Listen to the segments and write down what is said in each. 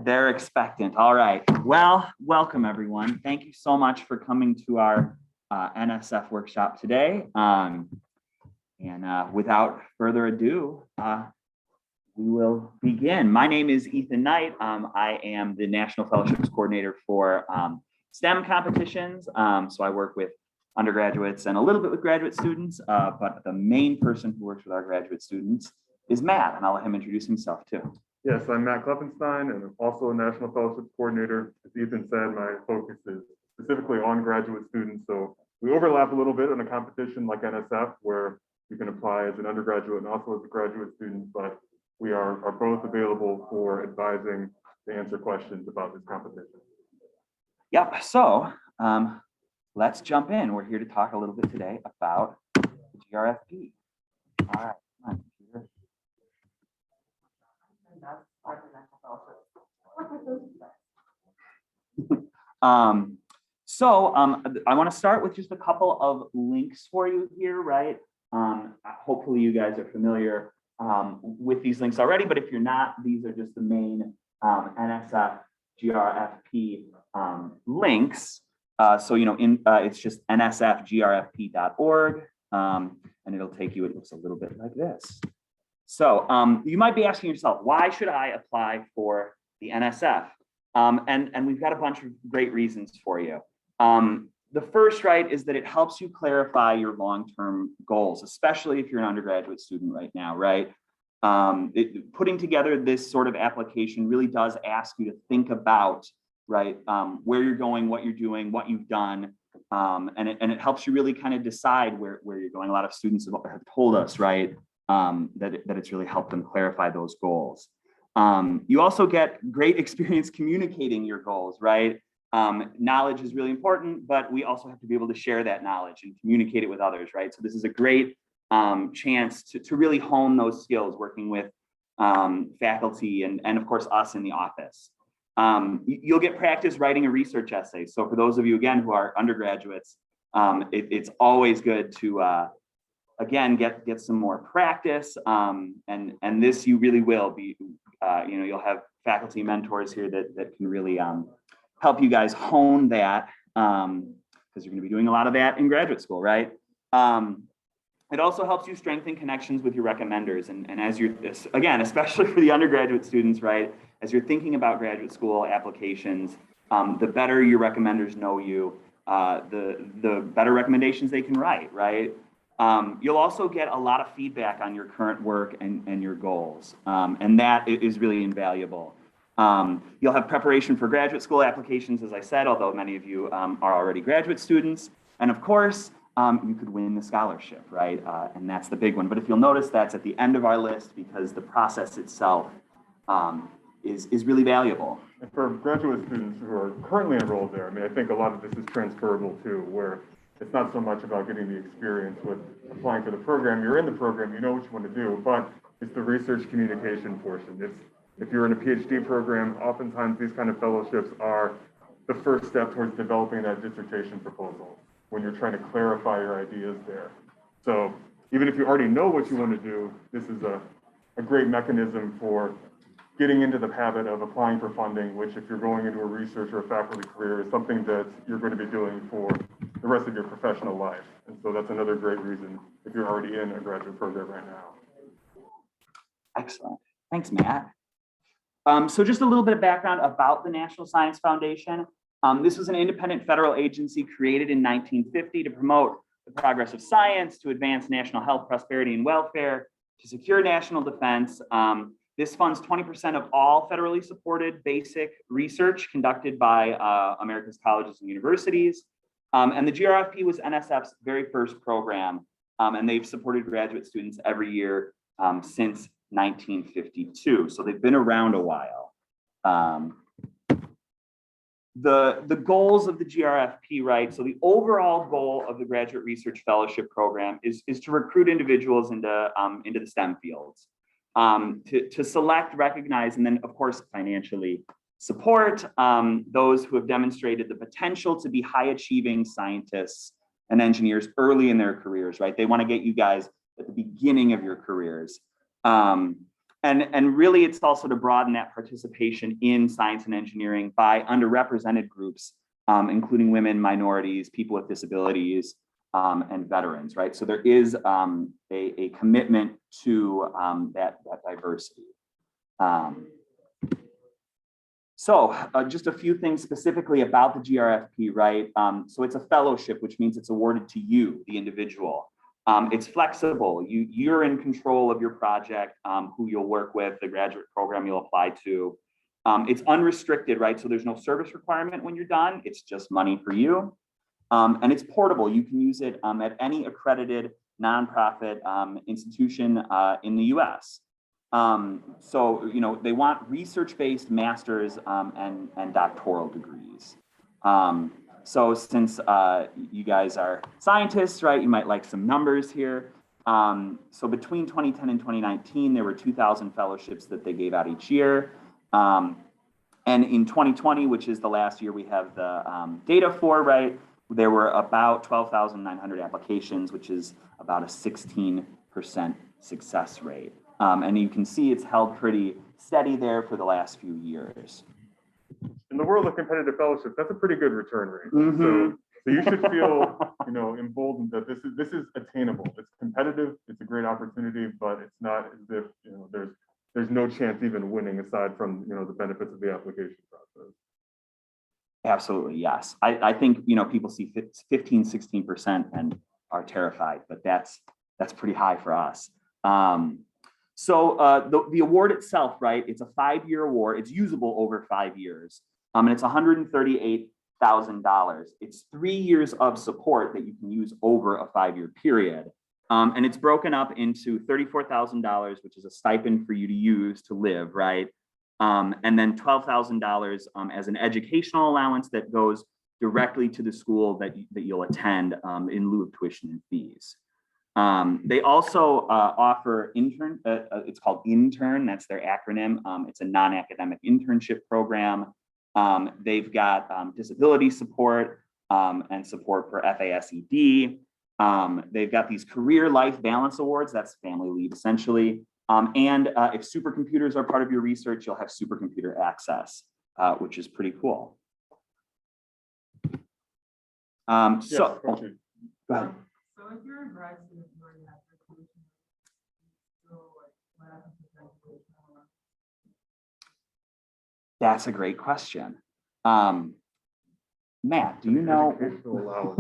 They're expectant. All right. Well, welcome everyone. Thank you so much for coming to our NSF workshop today. Without further ado, we will begin. My name is Ethan Knight. I am the National Fellowships Coordinator for STEM competitions. So I work with undergraduates and a little bit with graduate students, but the main person who works with our graduate students is Matt, and I'll let him introduce himself too. Yes, I'm Matt Kleffenstein, and I'm also a National Fellowships Coordinator. As Ethan said, my focus is specifically on graduate students. So we overlap a little bit in a competition like NSF, where you can apply as an undergraduate and also as a graduate student, but we are both available for advising to answer questions about this competition. Yep, so let's jump in. We're here to talk a little bit today about the GRFP. All right, come on, Peter. I want to start with just a couple of links for you here, right? Hopefully you guys are familiar with these links already, but if you're not, these are just the main NSF GRFP links. It's just nsfgrfp.org, and it'll take you, it looks a little bit like this. So you might be asking yourself, why should I apply for the NSF? And we've got a bunch of great reasons for you. The first, right, is that it helps you clarify your long-term goals, especially if you're an undergraduate student right now, right? Putting together this sort of application really does ask you to think about, right, where you're going, what you're doing, what you've done, and it helps you really kind of decide where you're going. A lot of students have told us, right, that it's really helped them clarify those goals. You also get great experience communicating your goals, right? Knowledge is really important, but we also have to be able to share that knowledge and communicate it with others, right? So this is a great chance to really hone those skills working with faculty and of course us in the office. You'll get practice writing a research essay. So for those of you, again, who are undergraduates, it's always good to again, get some more practice, and this you really will be, you'll have faculty mentors here that can really help you guys hone that, because you're going to be doing a lot of that in graduate school, right? It also helps you strengthen connections with your recommenders, and as you're, again, especially for the undergraduate students, right? As you're thinking about graduate school applications, the better your recommenders know you, the better recommendations they can write, right? You'll also get a lot of feedback on your current work and your goals, and that is really invaluable. You'll have preparation for graduate school applications, as I said, although many of you are already graduate students. And of course, you could win the scholarship, right? And that's the big one. But if you'll notice, that's at the end of our list because the process itself is really valuable. And for graduate students who are currently enrolled there, I mean, I think a lot of this is transferable too, where it's not so much about getting the experience with applying for the program. You're in the program, you know what you want to do, but it's the research communication portion. If you're in a PhD program, oftentimes these kind of fellowships are the first step towards developing that dissertation proposal when you're trying to clarify your ideas there. So even if you already know what you want to do, this is a great mechanism for getting into the habit of applying for funding, which if you're going into a research or a faculty career is something that you're going to be doing for the rest of your professional life. And so that's another great reason if you're already in a graduate program right now. Excellent. Thanks, Matt. So just a little bit of background about the National Science Foundation. This was an independent federal agency created in 1950 to promote the progress of science, to advance national health, prosperity, and welfare, to secure national defense. This funds 20% of all federally supported basic research conducted by America's colleges and universities. And the GRFP was NSF's very first program, and they've supported graduate students every year since 1952. So they've been around a while. The goals of the GRFP, right? So the overall goal of the Graduate Research Fellowship Program is to recruit individuals into the STEM fields, to select, recognize, and then of course financially support those who have demonstrated the potential to be high achieving scientists and engineers early in their careers, right? They want to get you guys at the beginning of your careers. And really, it's also to broaden that participation in science and engineering by underrepresented groups, including women, minorities, people with disabilities, and veterans, right? So there is a commitment to that diversity. Just a few things specifically about the GRFP, right? So it's a fellowship, which means it's awarded to you, the individual. It's flexible. You're in control of your project, who you'll work with, the graduate program you'll apply to. It's unrestricted, right? So there's no service requirement when you're done. It's just money for you. And it's portable. You can use it at any accredited nonprofit institution in the US. So, you know, they want research-based masters and doctoral degrees. So since you guys are scientists, right, you might like some numbers here. So between 2010 and 2019, there were 2,000 fellowships that they gave out each year. And in 2020, which is the last year we have the data for, right, there were about 12,900 applications, which is about a 16% success rate. And you can see it's held pretty steady there for the last few years. In the world of competitive fellowships, that's a pretty good return rate. Mm-hmm. So you should feel, you know, emboldened that this is attainable. It's competitive. It's a great opportunity, but it's not as if, you know, there's no chance even winning aside from, you know, the benefits of the application process. Absolutely, yes. I think, you know, people see 15, 16% and are terrified, but that's pretty high for us. So the award itself, right, it's a 5-year award. It's usable over 5 years. And it's $138,000. It's 3 years of support that you can use over a 5-year period. And it's broken up into $34,000, which is a stipend for you to use to live, right? And then $12,000 as an educational allowance that goes directly to the school that you'll attend in lieu of tuition and fees. They also offer intern, it's called Intern, that's their acronym. It's a non-academic internship program. They've got disability support and support for FASED. They've got these career life balance awards, that's family leave essentially. And if supercomputers are part of your research, you'll have supercomputer access, which is pretty cool. Yes, go ahead. So if you're a grad student, you already have your tuition, so what happens with graduation? That's a great question. Matt, do you know? Educational allowance.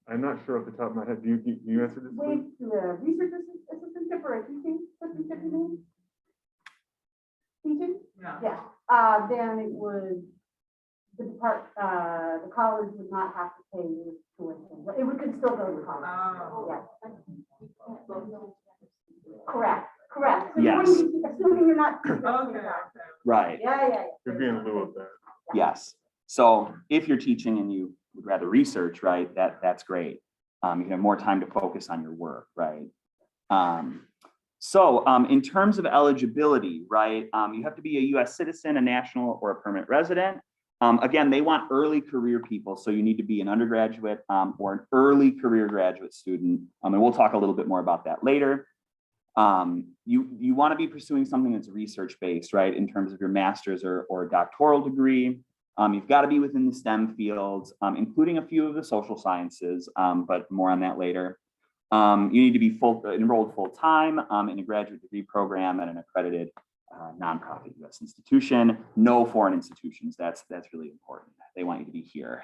I'm not sure off the top of my head. Do you answer this? Wait, to a research assistantship or a teaching assistantship, you mean? Teaching? Yeah. Yeah. Then it would, the college would not have to pay you tuition. It could still go to college. Oh. Yeah. Correct. So Yes. you wouldn't be, assuming you're not. Okay. Right. Yeah. It'd be in lieu of that. Yes. So if you're teaching and you would rather research, right, that's great. You can have more time to focus on your work, right? In terms of eligibility, right, you have to be a US citizen, a national, or a permanent resident. Again, they want early career people, so you need to be an undergraduate or an early career graduate student. And we'll talk a little bit more about that later. You want to be pursuing something that's research-based, right, in terms of your master's or doctoral degree. You've got to be within the STEM fields, including a few of the social sciences, but more on that later. You need to be enrolled full-time in a graduate degree program at an accredited nonprofit US institution. No foreign institutions. That's really important. They want you to be here.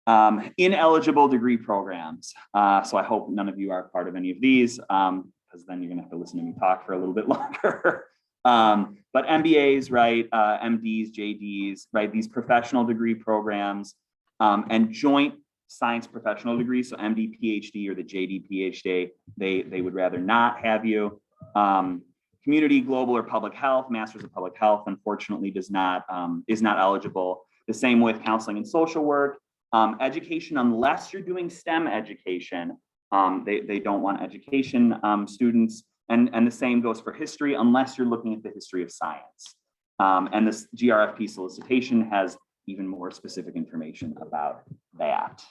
Ineligible degree programs. So I hope none of you are part of any of these, because then you're gonna have to listen to me talk for a little bit longer. But MBAs, right, MDs, JDs, right, these professional degree programs, and joint science professional degrees, so MD, PhD, or the JD, PhD, they would rather not have you. Community, global, or public health, Masters of Public Health, unfortunately, is not eligible. The same with counseling and social work. Education, unless you're doing STEM education, they don't want education students. And the same goes for history, unless you're looking at the history of science. And this GRFP solicitation has even more specific information about that.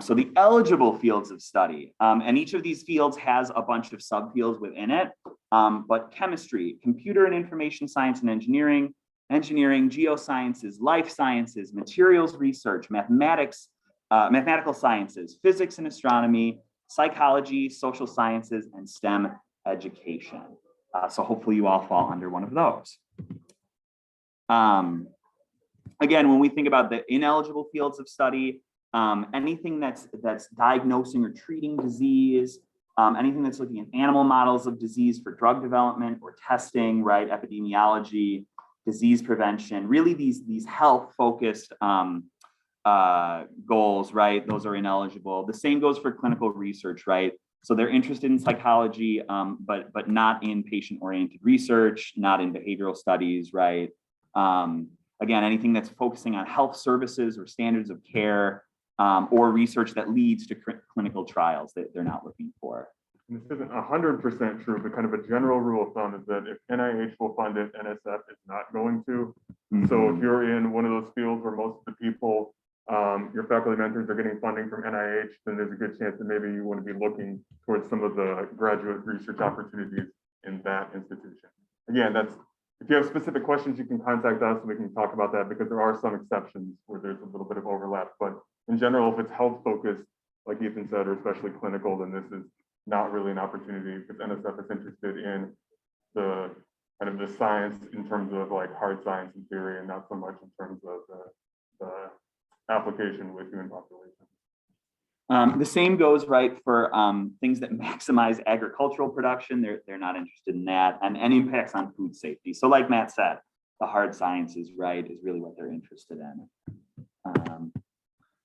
So the eligible fields of study, and each of these fields has a bunch of subfields within it, but chemistry, computer and information science and engineering, geosciences, life sciences, materials research, mathematics, mathematical sciences, physics and astronomy, psychology, social sciences, and STEM education. So hopefully you all fall under one of those. Again, when we think about the ineligible fields of study, anything that's diagnosing or treating disease, anything that's looking at animal models of disease for drug development or testing, right? Epidemiology, disease prevention, really these health-focused goals, right? Those are ineligible. The same goes for clinical research, right? So they're interested in psychology, but not in patient-oriented research, not in behavioral studies, right? Again, anything that's focusing on health services or standards of care, or research that leads to clinical trials that they're not looking for. And this isn't 100% true, but kind of a general rule of thumb is that if NIH will fund it, NSF is not going to. So if you're in one of those fields where most of the people, your faculty mentors are getting funding from NIH, then there's a good chance that maybe you want to be looking towards some of the graduate research opportunities in that institution. Again, if you have specific questions, you can contact us and we can talk about that, because there are some exceptions where there's a little bit of overlap. But in general, if it's health focused, like Ethan said, or especially clinical, then this is not really an opportunity, because NSF is interested in the kind of the science in terms of like hard science and theory, and not so much in terms of the application with human population. The same goes, right, for things that maximize agricultural production. They're not interested in that, and impacts on food safety. So like Matt said, the hard sciences, right, is really what they're interested in.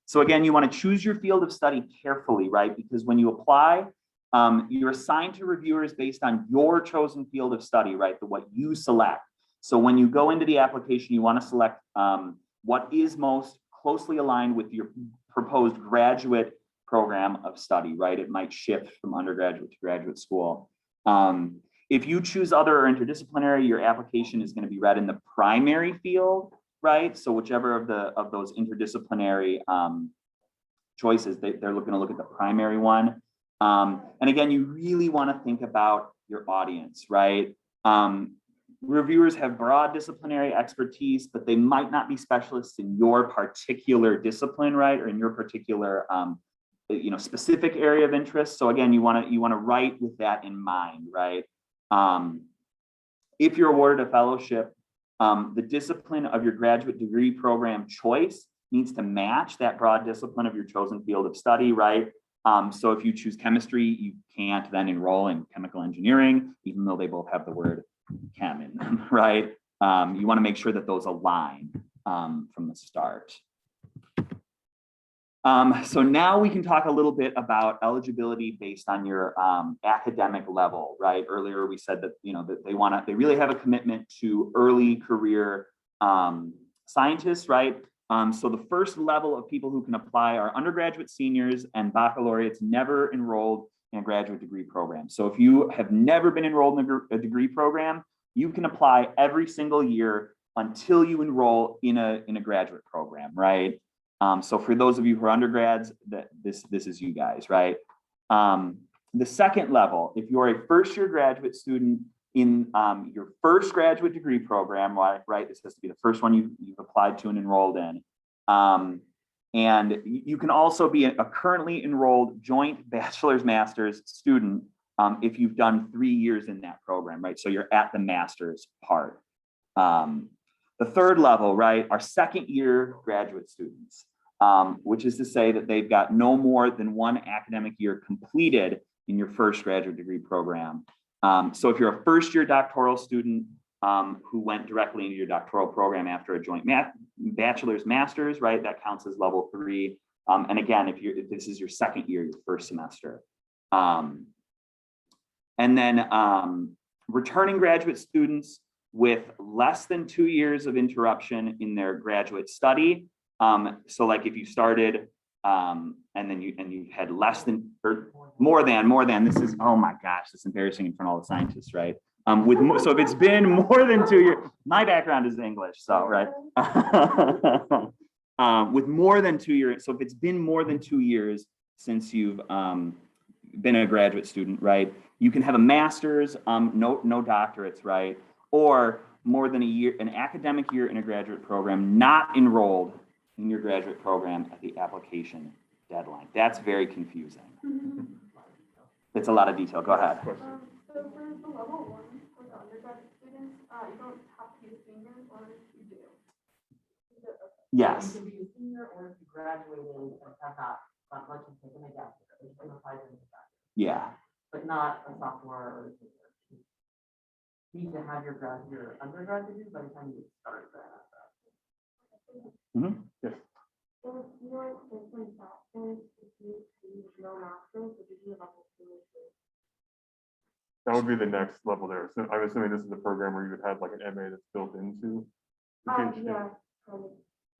So again, you want to choose your field of study carefully, right? Because when you apply, you're assigned to reviewers based on your chosen field of study, right? What you select. So when you go into the application, you want to select what is most closely aligned with your proposed graduate program of study, right? It might shift from undergraduate to graduate school. If you choose other or interdisciplinary, your application is going to be read in the primary field, right? So whichever of those interdisciplinary choices, they're going to look at the primary one. And again, you really want to think about your audience, right? Reviewers have broad disciplinary expertise, but they might not be specialists in your particular discipline, right? Or in your particular specific area of interest. So again, you want to write with that in mind, right? If you're awarded a fellowship, the discipline of your graduate degree program choice needs to match that broad discipline of your chosen field of study, right? So if you choose chemistry, you can't then enroll in chemical engineering, even though they both have the word chem in them, right? You want to make sure that those align from the start. So now we can talk a little bit about eligibility based on your academic level, right? Earlier we said that that they really have a commitment to early career scientists, right? So the first level of people who can apply are undergraduate seniors and baccalaureates never enrolled in a graduate degree program. So if you have never been enrolled in a degree program, you can apply every single year until you enroll in a graduate program, right? So for those of you who are undergrads, this is you guys, right? The second level, if you're a first-year graduate student in your first graduate degree program, right? This has to be the first one you've applied to and enrolled in. And you can also be a currently enrolled joint bachelor's master's student if you've done 3 years in that program, right? So you're at the master's part. The third level, right, are second-year graduate students, which is to say that they've got no more than 1 academic year completed in your first graduate degree program. So if you're a first-year doctoral student who went directly into your doctoral program after a joint bachelor's master's, right, that counts as level 3. And again, if this is your second year, your first semester. And then returning graduate students with less than 2 years of interruption in their graduate study. So like if you started and then you had less than or more than this is, oh my gosh, this is embarrassing in front of all the scientists, right? So if it's been more than 2 years, my background is English, so right. with more than 2 years. So if it's been more than 2 years since you've been a graduate student, right? You can have a master's, no doctorates, right? Or more than a year, an academic year in a graduate program, not enrolled in your graduate program at the application deadline. That's very confusing. It's a lot of detail. Go ahead. Question. So for the level one, for the undergraduate students, you don't have to be a senior, or you do? Yes. You can be a senior, or if you graduated and have not much and taken a gap year, you can apply to that, Yeah. but not a sophomore or a junior. You need to have your undergrad degree by the time you start that. Yes. So if you are taking bachelor's, if you do no master's, would you do level two? That would be the next level there. So I'm assuming this is a program where you would have like an MA that's built into the PhD. Yeah, kind of.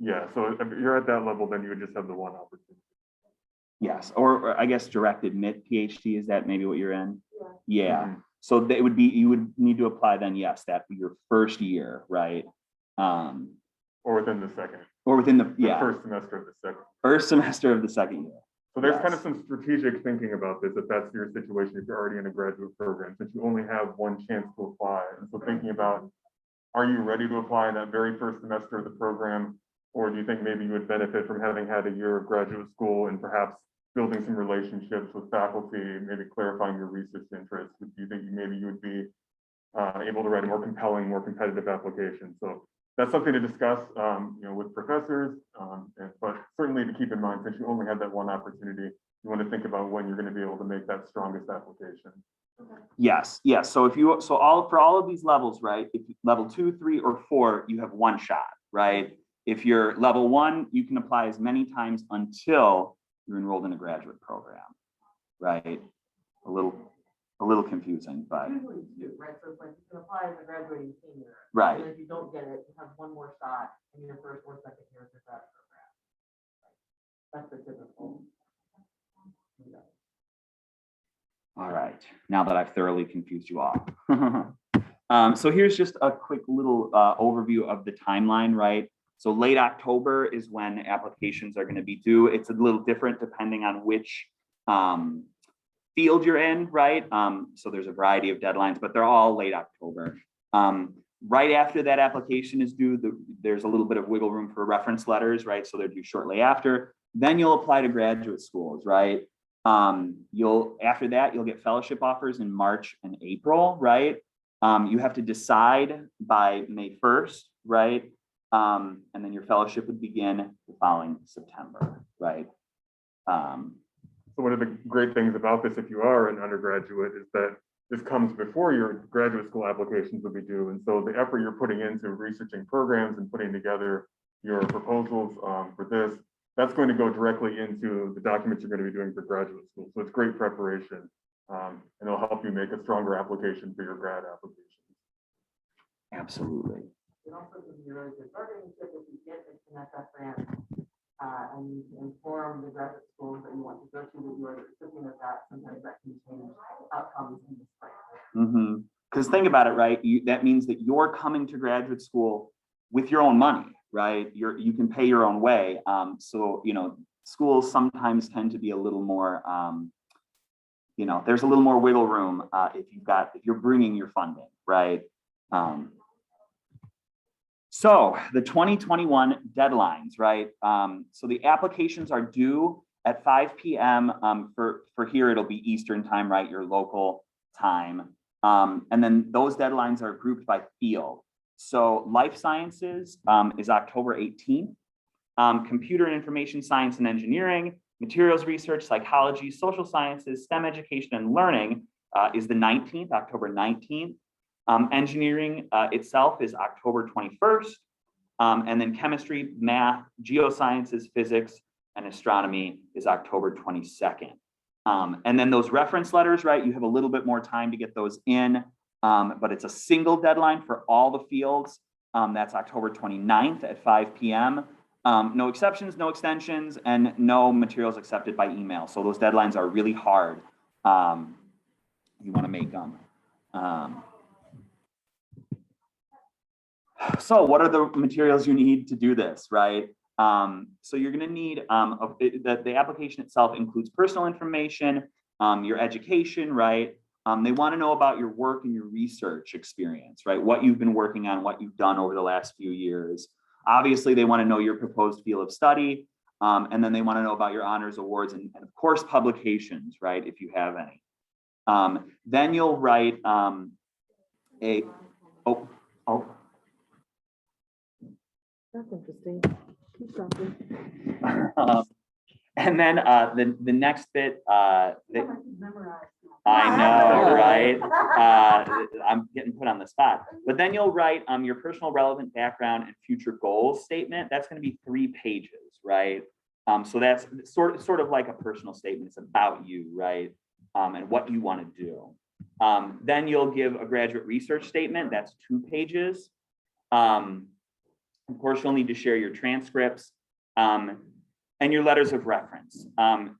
Yeah, so if you're at that level, then you would just have the one opportunity. Yes. Or I guess directed mid PhD. Is that maybe what you're in? Yeah. Yeah. Mhm. So that would be, you would need to apply then, yes, that your first year, right? Or within the second, Or within the, the yeah, first semester of the second. first semester of the second year. So there's kind of Yes. some strategic thinking about this, if that's your situation, if you're already in a graduate program, since you only have one chance to apply. And so thinking about, are you ready to apply in that very first semester of the program? Or do you think maybe you would benefit from having had a year of graduate school and perhaps building some relationships with faculty, maybe clarifying your research interests? Do you think maybe you would be able to write a more compelling, more competitive application? So that's something to discuss, with professors, but certainly to keep in mind, since you only had that one opportunity, you want to think about when you're going to be able to make that strongest application. Yes, yes. So for all of these levels, right? If level 2, 3, or 4, you have one shot, right? If you're level 1, you can apply as many times until you're enrolled in a graduate program, right? A little confusing, but Usually two, right? So it's like you can apply as a graduating senior. Right. And if you don't get it, you have one more shot in your first or second year of your grad program. That's the typical. Yeah. all right. Now that I've thoroughly confused you all. So here's just a quick little overview of the timeline, right? So late October is when applications are going to be due. It's a little different depending on which field you're in, right? So there's a variety of deadlines, but they're all late October. Right after that application is due, there's a little bit of wiggle room for reference letters, right? So they're due shortly after. Then you'll apply to graduate schools, right? After that, you'll get fellowship offers in March and April, right? You have to decide by May 1st, right? And then your fellowship would begin the following September, right? So one of the great things about this, if you are an undergraduate, is that this comes before your graduate school applications will be due. And so the effort you're putting into researching programs and putting together your proposals for this, that's going to go directly into the documents you're going to be doing for graduate school. So it's great preparation, and it'll help you make a stronger application for your grad application. Absolutely. It also gives you a really good bargaining chip if you get an NSF grant, and you can inform the graduate schools that you want to go to, that you are the recipient of that. Sometimes that can change outcomes in this grant. Because think about it, right? That means that you're coming to graduate school with your own money, right? You can pay your own way. So, schools sometimes tend to be a little more, there's a little more wiggle room if you're bringing your funding, right? So the 2021 deadlines, right? So the applications are due at 5 p.m. For here, it'll be Eastern time, right? Your local time. And then those deadlines are grouped by field. So life sciences is October 18th. Computer and information science and engineering, materials research, psychology, social sciences, STEM education and learning is the 19th, October 19th. Engineering itself is October 21st. And then chemistry, math, geosciences, physics, and astronomy is October 22nd. And then those reference letters, right? You have a little bit more time to get those in, but it's a single deadline for all the fields. That's October 29th at 5 p.m. No exceptions, no extensions, and no materials accepted by email. So those deadlines are really hard. You want to make them. So what are the materials you need to do this, right? So you're going to need, the application itself includes personal information, your education, right? They want to know about your work and your research experience, right? What you've been working on, what you've done over the last few years. Obviously, they want to know your proposed field of study, and then they want to know about your honors, awards, and of course, publications, right? If you have any. Then you'll write That's interesting. Keep talking. And then the next bit, Memorize. I know, right? I'm getting put on the spot. But then you'll write your personal relevant background and future goals statement. That's going to be 3 pages, right? So that's sort of like a personal statement. It's about you, right? And what you want to do. Then you'll give a graduate research statement. That's 2 pages. Of course, you'll need to share your transcripts and your letters of reference.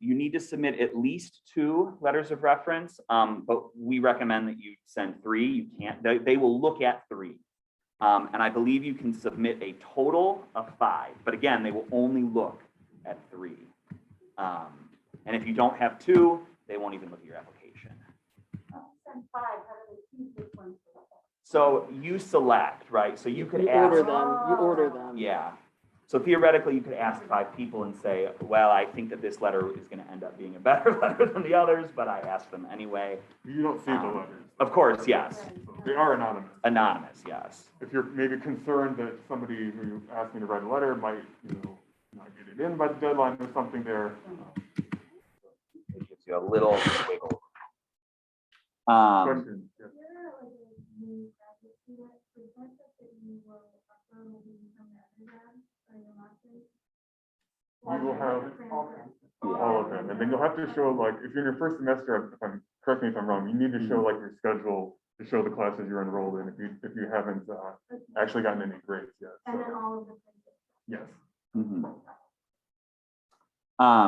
You need to submit at least 2 letters of reference, but we recommend that you send 3. You can't, they will look at 3. And I believe you can submit a total of 5, but again, they will only look at 3. And if you don't have 2, they won't even look at your application. Send 5, how do they choose which ones to look at? So you select, right? So you could You ask. order them. You order them. Yeah. So theoretically, you could ask 5 people and say, well, I think that this letter is going to end up being a better letter than the others, but I asked them anyway. You don't see the letters. Of course, yes. They are anonymous. Anonymous, yes. If you're maybe concerned that somebody who asked me to write a letter might, not get it in by the deadline, there's something there. It gives you a little wiggle. Question? Yes. You will have all of them, and then you'll have to show, like, if you're in your first semester, correct me if I'm wrong, you need to show like your schedule to show the classes you're enrolled in if you haven't actually gotten any grades yet. And then all of the. Yes. Mm-hmm. Is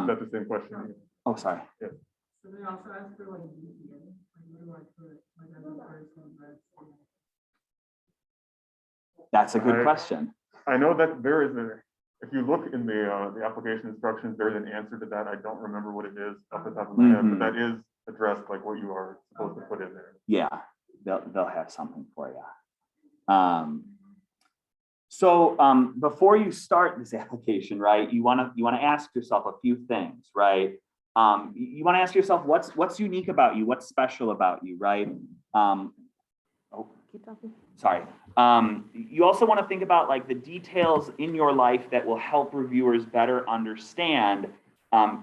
that the same question? Oh, sorry. So they also ask for like GPA, like what do I put, like as a person, but. That's a good question. I know that there is if you look in the application instructions, there's an answer to that. I don't remember what it is off the top of my head, but that is addressed like what you are supposed to put in there. Yeah, they'll have something for you. So before you start this application, right, you want to ask yourself a few things, right? You want to ask yourself what's unique about you, what's special about you, right? Keep talking. Sorry. You also want to think about like the details in your life that will help reviewers better understand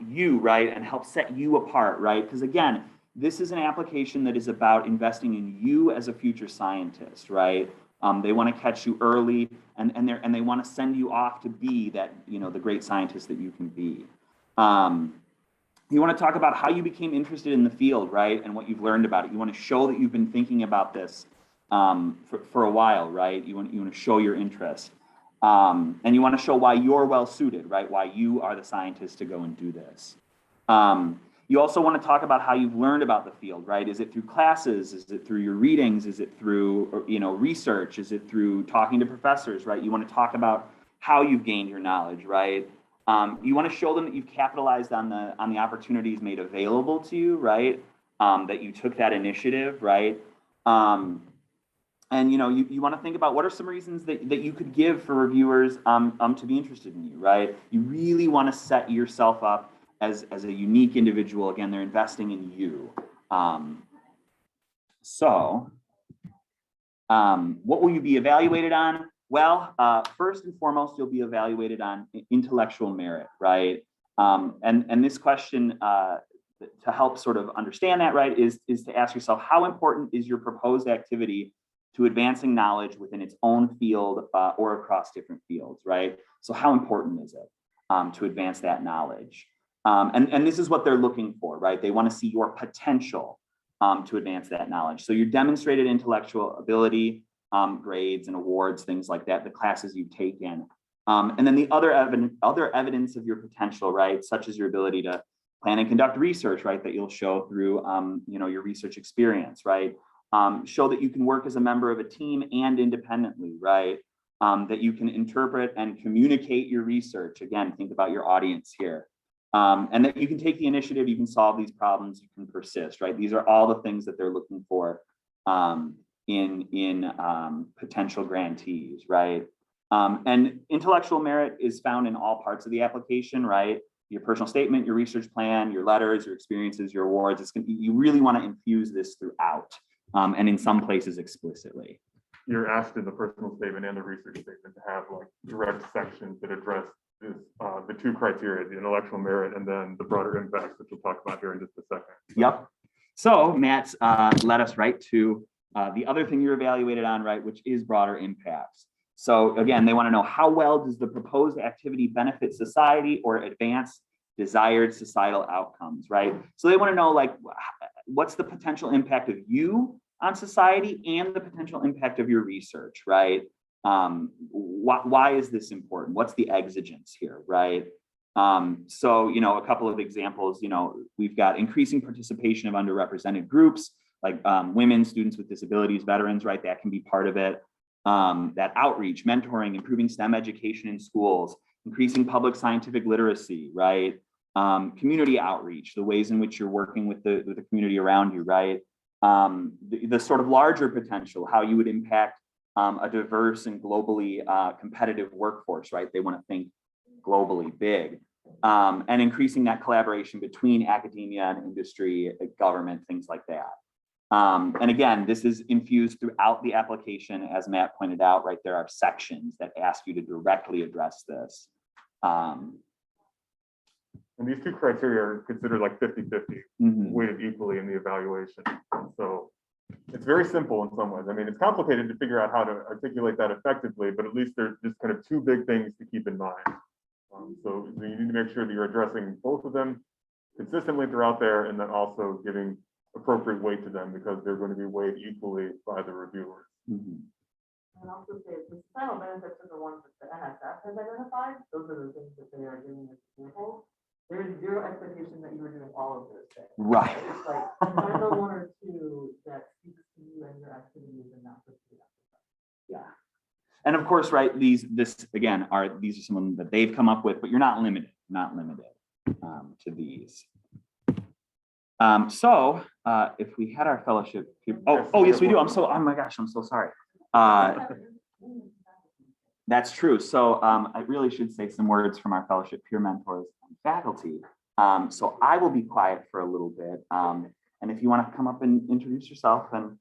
you, right, and help set you apart, right? Because again, this is an application that is about investing in you as a future scientist, right? They want to catch you early, and they want to send you off to be that, the great scientist that you can be. You want to talk about how you became interested in the field, right, and what you've learned about it. You want to show that you've been thinking about this for a while, right? You want to show your interest, and you want to show why you're well suited, right? Why you are the scientist to go and do this. You also want to talk about how you've learned about the field, right? Is it through classes? Is it through your readings? Is it through, research? Is it through talking to professors, right? You want to talk about how you've gained your knowledge, right? You want to show them that you've capitalized on the opportunities made available to you, right? That you took that initiative, right? And you want to think about what are some reasons that you could give for reviewers to be interested in you, right? You really want to set yourself up as a unique individual. Again, they're investing in you. What will you be evaluated on? Well, first and foremost, you'll be evaluated on intellectual merit, right? And this question, to help sort of understand that, right, is to ask yourself, how important is your proposed activity to advancing knowledge within its own field or across different fields, right? So how important is it to advance that knowledge? And this is what they're looking for, right? They want to see your potential to advance that knowledge. So your demonstrated intellectual ability, grades and awards, things like that, the classes you've taken. And then the other evidence of your potential, right? Such as your ability to plan and conduct research, right? That you'll show through, your research experience, right? Show that you can work as a member of a team and independently, right? that you can interpret and communicate your research. Again, think about your audience here. And that you can take the initiative, you can solve these problems, you can persist, right? These are all the things that they're looking for in potential grantees, right? And intellectual merit is found in all parts of the application, right? Your personal statement, your research plan, your letters, your experiences, your awards. You really want to infuse this throughout, and in some places explicitly. You're asked in the personal statement and the research statement to have like direct sections that address this, the two criteria, the intellectual merit and then the broader impacts, which we'll talk about here in just a second. Yep. So Matt's led us right to the other thing you're evaluated on, right, which is broader impacts. So again, they want to know how well does the proposed activity benefit society or advance desired societal outcomes, right? So they want to know like what's the potential impact of you on society and the potential impact of your research, right? Why is this important? What's the exigence here, right? So, you know, a couple of examples, you know, we've got increasing participation of underrepresented groups like women, students with disabilities, veterans, right? That can be part of it. That outreach, mentoring, improving STEM education in schools, increasing public scientific literacy, right? Community outreach, the ways in which you're working with the community around you, right? The sort of larger potential, how you would impact a diverse and globally competitive workforce, right? They want to think globally big, and increasing that collaboration between academia and industry, government, things like that. And again, this is infused throughout the application, as Matt pointed out, right? There are sections that ask you to directly address this. And these two criteria are considered like 50-50, weighted equally in the evaluation. So it's very simple in some ways. I mean, it's complicated to figure out how to articulate that effectively, but at least there's just kind of two big things to keep in mind. So you need to make sure that you're addressing both of them consistently throughout there, and then also giving appropriate weight to them because they're going to be weighed equally by the reviewers. And also say the societal benefits are the ones that the NSF has identified. Those are the things that they are giving as examples. There is zero expectation that you are doing all of those things. Right. It's like find the one or two that speaks to you and your activities and not just the Yeah. And of course, right, these are some of them that they've come up with, but you're not limited to these. So if we had our fellowship, yes, we do. Oh my gosh, I'm so sorry. That's true. So I really should say some words from our fellowship peer mentors and faculty. So I will be quiet for a little bit. And if you want to come up and introduce yourself and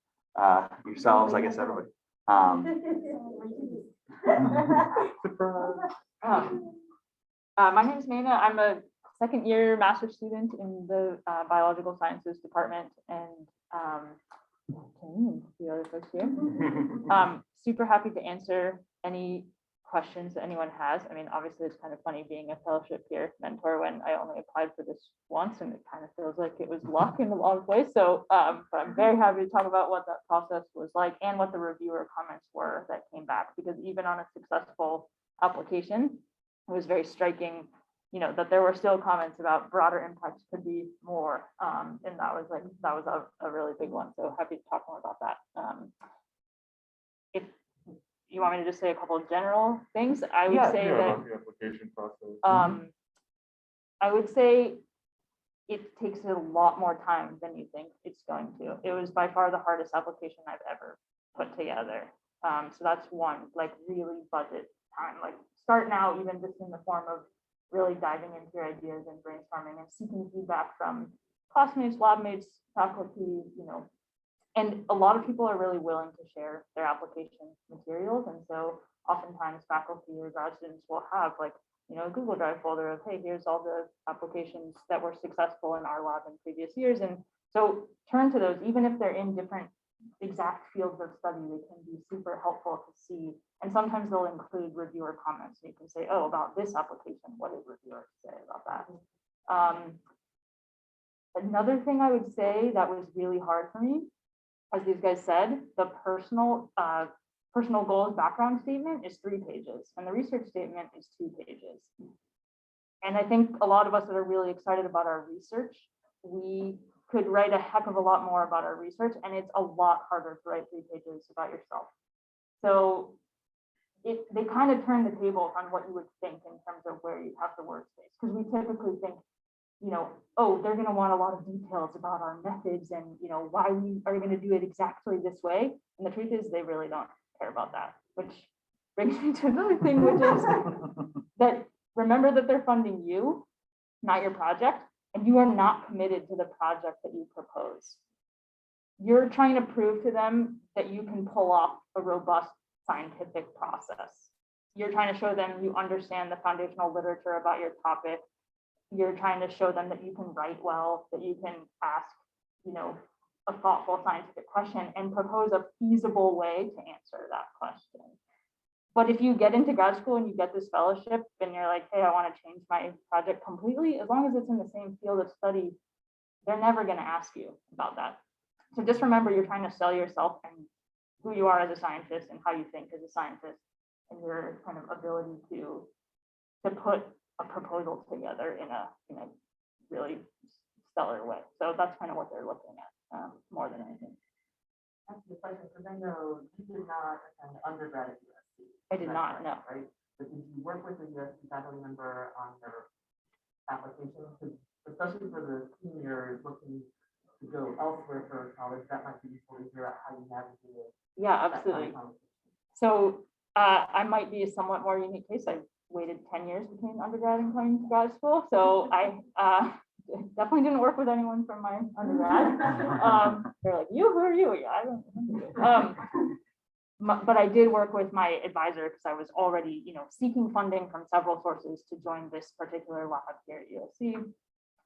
yourselves, I guess everybody. My name is Nana. I'm a second year master's student in the biological sciences department, and the other folks here. Super happy to answer any questions that anyone has. I mean, obviously it's kind of funny being a fellowship peer mentor when I only applied for this once, and it kind of feels like it was luck in a lot of ways. So, but I'm very happy to talk about what that process was like and what the reviewer comments were that came back, because even on a successful application, it was very striking, you know, that there were still comments about broader impacts could be more, and that was a really big one. So happy to talk more about that. If you want me to just say a couple of general things, I would say that about the application process. I would say it takes a lot more time than you think it's going to. It was by far the hardest application I've ever put together. So that's one, like really budget time, like start now, even just in the form of really diving into your ideas and brainstorming and seeking feedback from classmates, lab mates, faculty, you know. And a lot of people are really willing to share their application materials. And so oftentimes faculty or grad students will have like, you know, a Google Drive folder of, hey, here's all the applications that were successful in our lab in previous years. And so turn to those, even if they're in different exact fields of study, they can be super helpful to see. And sometimes they'll include reviewer comments. You can say, oh, about this application, what did reviewers say about that? Another thing I would say that was really hard for me, as these guys said, the personal goals background statement is 3 pages and the research statement is 2 pages. And I think a lot of us that are really excited about our research, we could write a heck of a lot more about our research, and it's a lot harder to write 3 pages about yourself. So they kind of turn the tables on what you would think in terms of where you have the workspace. Because we typically think, oh, they're going to want a lot of details about our methods and, why we are going to do it exactly this way. And the truth is they really don't care about that, which brings me to another thing, which is that remember that they're funding you, not your project, and you are not committed to the project that you propose. You're trying to prove to them that you can pull off a robust scientific process. You're trying to show them you understand the foundational literature about your topic. You're trying to show them that you can write well, that you can ask, a thoughtful scientific question and propose a feasible way to answer that question. But if you get into grad school and you get this fellowship and you're like, hey, I want to change my project completely, as long as it's in the same field of study, they're never going to ask you about that. So just remember, you're trying to sell yourself and who you are as a scientist and how you think as a scientist and your kind of ability to put a proposal together in a really stellar way. So that's kind of what they're looking at more than anything. That's the question, because I know you did not attend undergrad at USC. I did not, no. Right? But did you work with a USC faculty member on their application? Because especially for the seniors looking to go elsewhere for college, that might be useful to hear out how you navigated. Yeah, that absolutely. conversation. So I might be a somewhat more unique case. I waited 10 years between undergrad and coming to grad school. So I definitely didn't work with anyone from my undergrad. They're like, who are you? Yeah, I don't remember you. But I did work with my advisor because I was already, seeking funding from several sources to join this particular lab here at USC.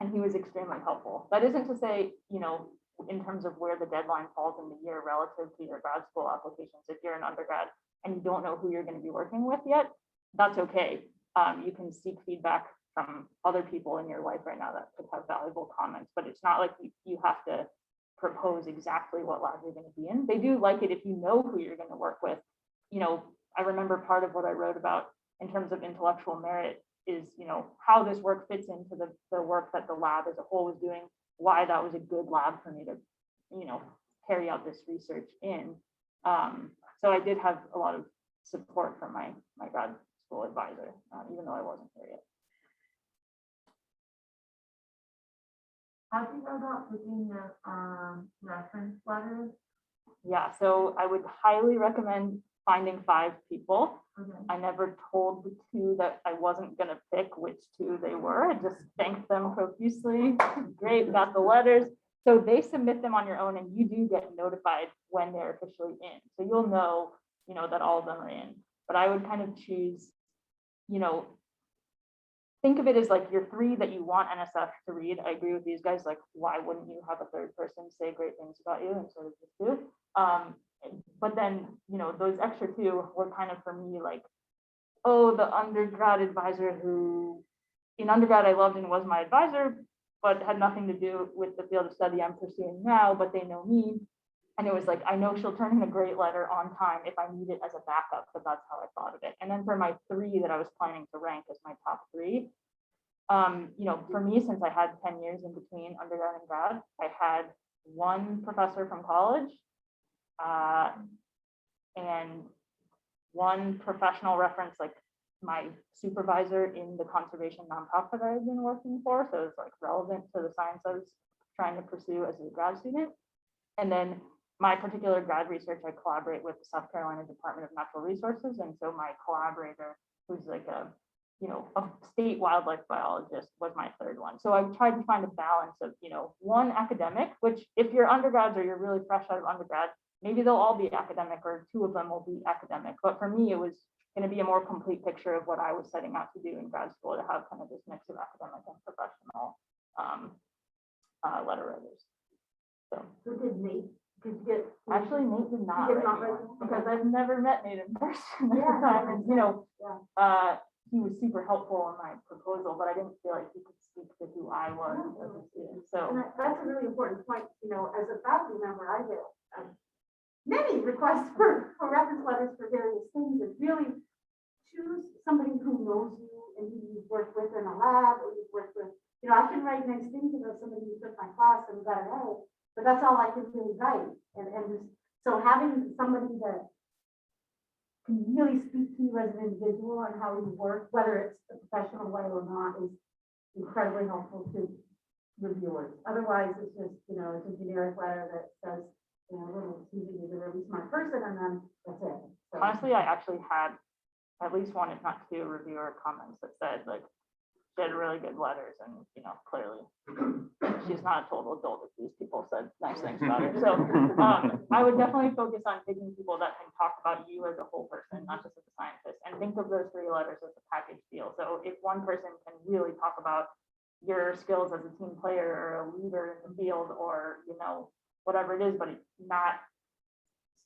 And he was extremely helpful. That isn't to say, in terms of where the deadline falls in the year relative to your grad school applications, if you're an undergrad and you don't know who you're going to be working with yet, that's okay. You can seek feedback from other people in your life right now that could have valuable comments, but it's not like you have to propose exactly what lab you're going to be in. They do like it if you know who you're going to work with. I remember part of what I wrote about in terms of intellectual merit is, how this work fits into the work that the lab as a whole was doing, why that was a good lab for me to, carry out this research in. So I did have a lot of support from my grad school advisor, even though I wasn't there yet. How do you go about picking the reference letters? Yeah, so I would highly recommend finding 5 people. Okay. I never told the 2 that I wasn't going to pick which 2 they were. I just thanked them profusely. Great, got the letters. So they submit them on your own and you do get notified when they're officially in. So you'll know, that all of them are in. But I would kind of choose, think of it as like your 3 that you want NSF to read. I agree with these guys. Like, why wouldn't you have a 3rd person say great things about you and sort of just do? But then, those extra 2 were kind of for me like, oh, the undergrad advisor who in undergrad I loved and was my advisor, but had nothing to do with the field of study I'm pursuing now, but they know me. And it was like, I know she'll turn in a great letter on time if I need it as a backup, but that's how I thought of it. And then for my 3 that I was planning to rank as my top 3, for me, since I had 10 years in between undergrad and grad, I had 1 professor from college and 1 professional reference, like my supervisor in the conservation nonprofit I had been working for. So it's like relevant to the science I was trying to pursue as a grad student. And then my particular grad research, I collaborate with the South Carolina Department of Natural Resources. And so my collaborator, who's like a state wildlife biologist, was my 3rd one. So I tried to find a balance of, 1 academic, which if you're undergrads or you're really fresh out of undergrad, maybe they'll all be academic or 2 of them will be academic. But for me, it was going to be a more complete picture of what I was setting out to do in grad school, to have kind of this mix of academic and professional letter writers. So did Nate, did you get? actually, Nate did not, He did write not me write one, you? because I've never met Nate in person at Yeah. the time. And, Yeah. he was super helpful in my proposal, but I didn't feel like he could speak to who I was as a student. And So that's a really important point. As a faculty member, I get many requests for reference letters for various things, and really choose somebody who knows you and who you've worked with in a lab or you've worked with. I can write nice things about somebody who took my class and got an A, but that's all I can really write. And so having somebody that can really speak to you as an individual and how you work, whether it's a professional way or not, is incredibly helpful to reviewers. Otherwise, it's just, you know, it's a generic letter that says, you know, little Susie is a really smart person, and then that's it. So, Honestly, I actually had at least one, if not two, reviewer comments that said like, she had really good letters and, you know, clearly she's not a total adult if these people said nice things about her. So I would definitely focus on picking people that can talk about you as a whole person, not just as a scientist, and think of those 3 letters as a package deal. So if one person can really talk about your skills as a team player or a leader in the field, or, you know, whatever it is, but it's not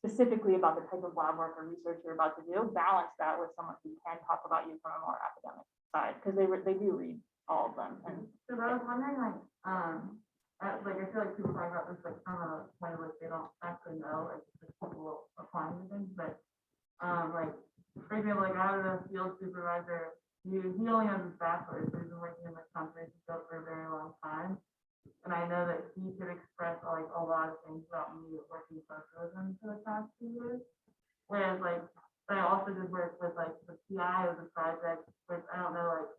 specifically about the type of lab work or research you're about to do, balance that with someone who can talk about you from a more academic side, because they do read all of them. And So I was wondering, like, I feel like people talk about this, like, from a point of like, they don't actually know, like, just people applying to things, but, like, for example, like, I was a field supervisor, he only has his bachelor's, but he's been working in the conservation field for a very long time. And I know that he could express, like, a lot of things about me working closely with him for the past 2 years. Whereas, like, I also did work with, like, the PI of the project, which I don't know, like,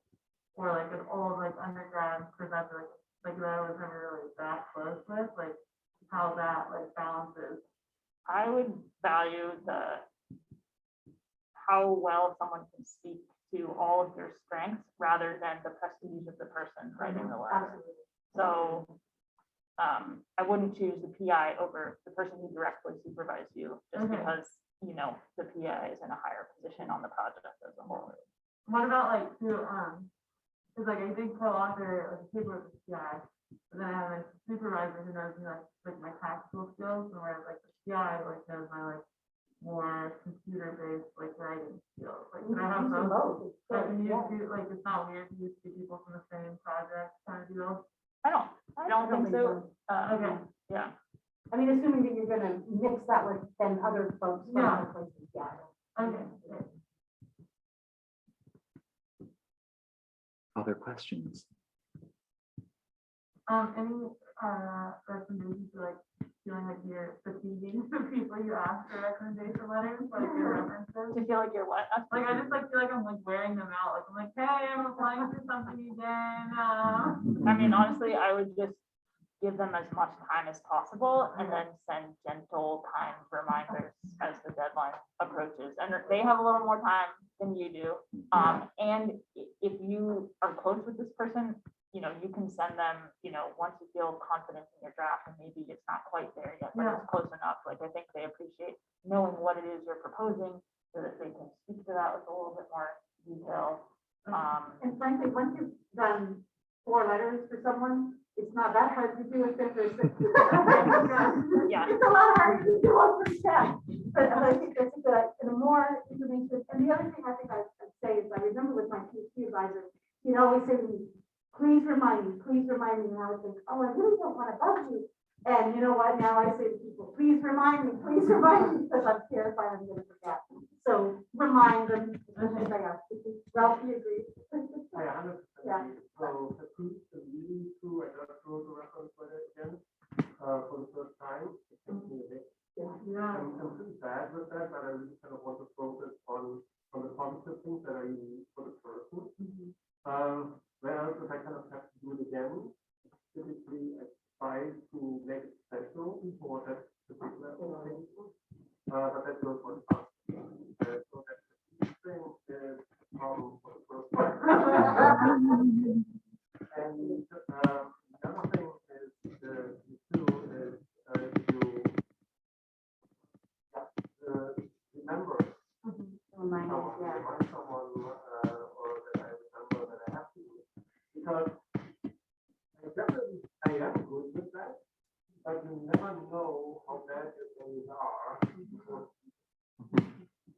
or like an old, like, undergrad professor, like that I was never really that close with, like, how that, like, balances. I would value how well someone can speak to all of your strengths rather than the prestige of the person writing the letter. So I wouldn't choose the PI over the person who directly supervised you, just because, you know, the PI is in a higher position on the project as a whole. What about, like, because, like, I did co-author like a paper with the PI, but then I have a supervisor who knows me, like my practical skills, and whereas, like, the PI, like, knows my, like, more computer-based, like, writing skills. Like, can I have both? Like, can you do, like, it's not weird to use 2 people from the same project kind of deal? I don't think so. Okay. Yeah. I mean, assuming that you're gonna mix that with then other folks from Yeah. other places, yeah. Okay. Other questions? Any recommendations for, like, feeling like you're fatiguing the people you ask for recommendation letters, like your references? To feel like you're what? Like, I just, like, feel like I'm, like, wearing them out. Like, I'm like, hey, I'm applying for something again. I mean, honestly, I would just give them as much time as possible and then send gentle, kind reminders as the deadline approaches. And they have a little more time than you do. And if you are close with this person, you know, you can send them, you know, once you feel confident in your draft, and maybe it's not quite there yet, but it's close enough. Like, I think they appreciate knowing what it is you're proposing so that they can speak to that with a little bit more detail. And frankly, once you've done 4 letters for someone, it's not that hard to do a 5th or 6th. Yeah. It's a lot harder to do one per step. But I think that's a good, and the more information, and the other thing I think I'd say is, I remember with my PhD advisor, he'd always say to me, please remind me, and I would think, oh, I really don't want to bug you. And you know what, now I say to people, please remind me, because I'm terrified I'm gonna forget. So remind them, especially if I ask. Ralph, do you agree? Yeah. So the leading to, I just wrote the reference letter again, for the first time. It takes me a bit. I'm pretty bad with that, but I really kind of want to focus on the positive things that are unique for the person. Whereas if I kind of have to do it again, typically I try to make it special for that particular thing. But that goes for the past. So that the thing is for the first time. And the other thing is you remember someone or that I remember that I have to do, because I am good with that, but you never know how bad your things are.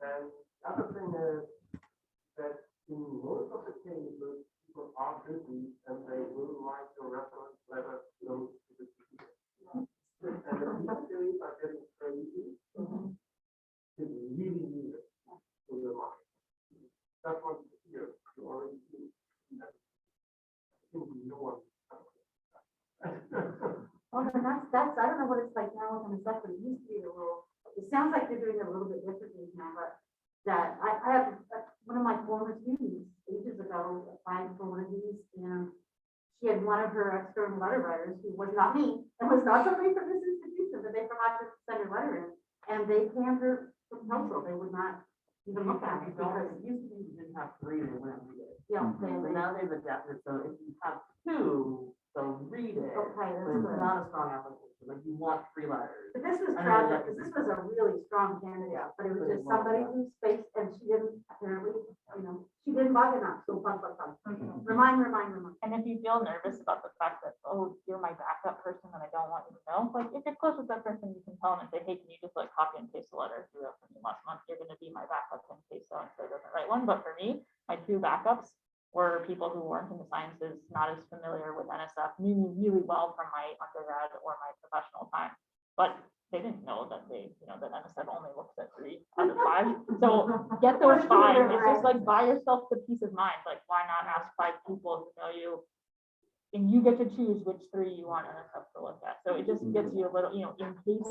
And the other thing is that in most of the cases, people are busy and they will write the reference letter close to the people. And if these days are getting crazy, it's really needed to remind. That's what you hear. You already see that. I think no one. Well, then that's, I don't know what it's like now with NSF, but it used to be the rule. It sounds like they're doing it a little bit differently now, but that I have, one of my former students ages ago applied for one of these, and she had one of her external letter writers who was not me, and was not somebody from this institution, but they forgot to send her letter in, and they canned her proposal, they would not even look at it, because, It used to be you didn't have three, they wouldn't read it. yeah, But now they've adapted, so if you have two, they'll read it. okay, that's But it's good. not a strong application, like you want three letters. But this was I know tragic, that- because this was a really strong candidate, but it was just somebody who's faced, and she didn't, apparently, she didn't bug enough, so bug. Remind. And if you feel nervous about the fact that, oh, you're my backup person and I don't want you to know, like if you're close with that person, you can tell them and say, hey, can you just like copy and paste the letter you wrote for me last month? You're gonna be my backup in case so and so doesn't write one. But for me, my two backups were people who weren't in the sciences, not as familiar with NSF, knew me really well from my undergrad or my professional time, but they didn't know that that NSF only looks at 3 out of 5. So get those 5. It's just like buy yourself the peace of mind. Like why not ask 5 people who know you, and you get to choose which 3 you want NSF to look at. So it just gets you a little, in case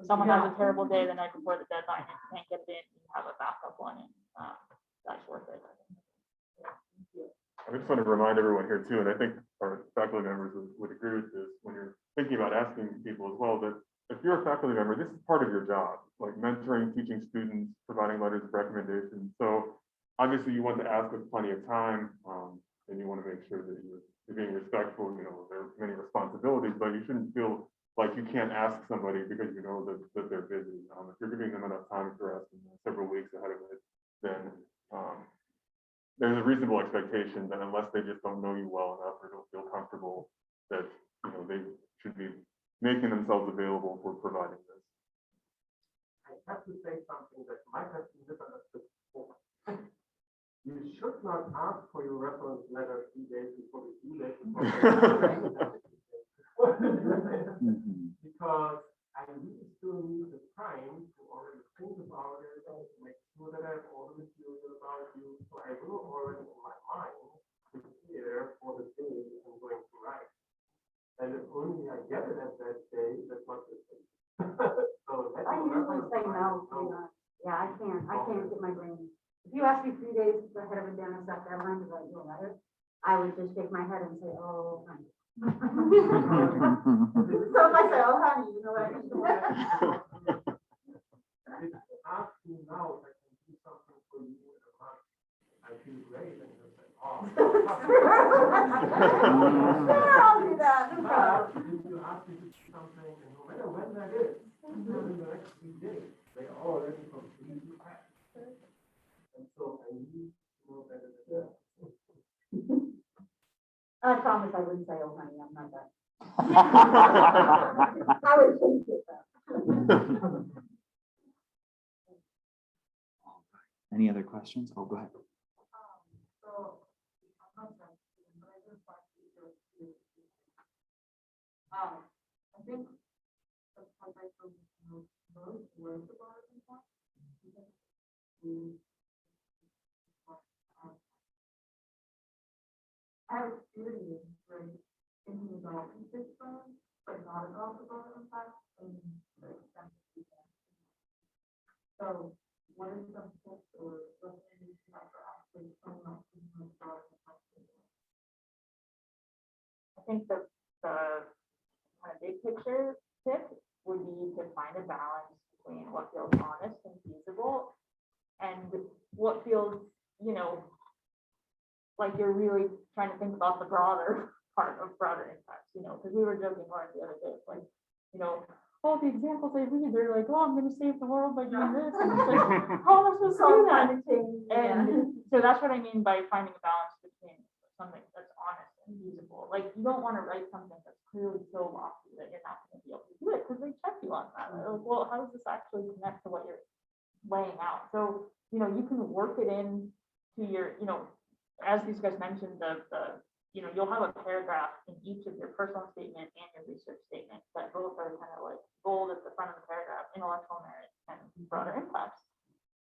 someone has a terrible day the night before the deadline and you can't get it in, you have a backup one, and that's worth it. I just want to remind everyone here too, and I think our faculty members would agree with this, when you're thinking about asking people as well, that if you're a faculty member, this is part of your job, like mentoring, teaching students, providing letters of recommendation. So obviously you want to ask with plenty of time, and you want to make sure that you're being respectful. There are many responsibilities, but you shouldn't feel like you can't ask somebody because you know that they're busy. If you're giving them enough time, if you're asking them several weeks ahead of it, then there's a reasonable expectation that unless they just don't know you well enough or don't feel comfortable, that they should be making themselves available for providing this. I have to say something that might have been misunderstood before. You should not ask for your reference letter 3 days before the due date. Because I really still need the time to already think about it, to make sure that I have all the material about you. So I will already in my mind prepare for the day I'm going to write. And if only I get it at that day, that's not the thing. So I usually say no, yeah, I can't get my brain. If you ask me 3 days ahead of a NSF deadline to write you a letter, I would just shake my head and say, oh, honey. So if I say, oh, honey, you know what I mean? If you ask me now if I can do something for you in a month, I feel great, and you'll say, oh. Sure, I'll do that, no problem. But if you ask me to do something, and no matter when that is, within the next 3 days, they are already completely packed. And so I need to know better than that. I promise I wouldn't say, oh, honey, I'm not that. I would change it though. Any other questions? Oh, go ahead. So, I'm not sure, but I just want to I think the context of those words about it and stuff. I have experience thinking about this phone, but not about the broader impact and the extent of the impact. So what is some tips or recommendations you have for actually coming up with the broader impact? I think the kind of big picture tip would be to find a balance between what feels honest and feasible and what feels, like you're really trying to think about the broader part of broader impacts, because we were joking around the other day, it's like, all the examples they read, they're like, oh, I'm going to save the world by doing this. And it's like, how am I supposed to do that? And so that's what I mean by finding a balance between something that's honest and feasible. Like you don't want to write something that's clearly so lofty that you're not going to be able to do it because they check you on that. They're like, well, how does this actually connect to what you're laying out? So, you can work it in to your, as these guys mentioned, you'll have a paragraph in each of your personal statement and your research statement that both are kind of like bold at the front of the paragraph, intellectual merit and broader impacts.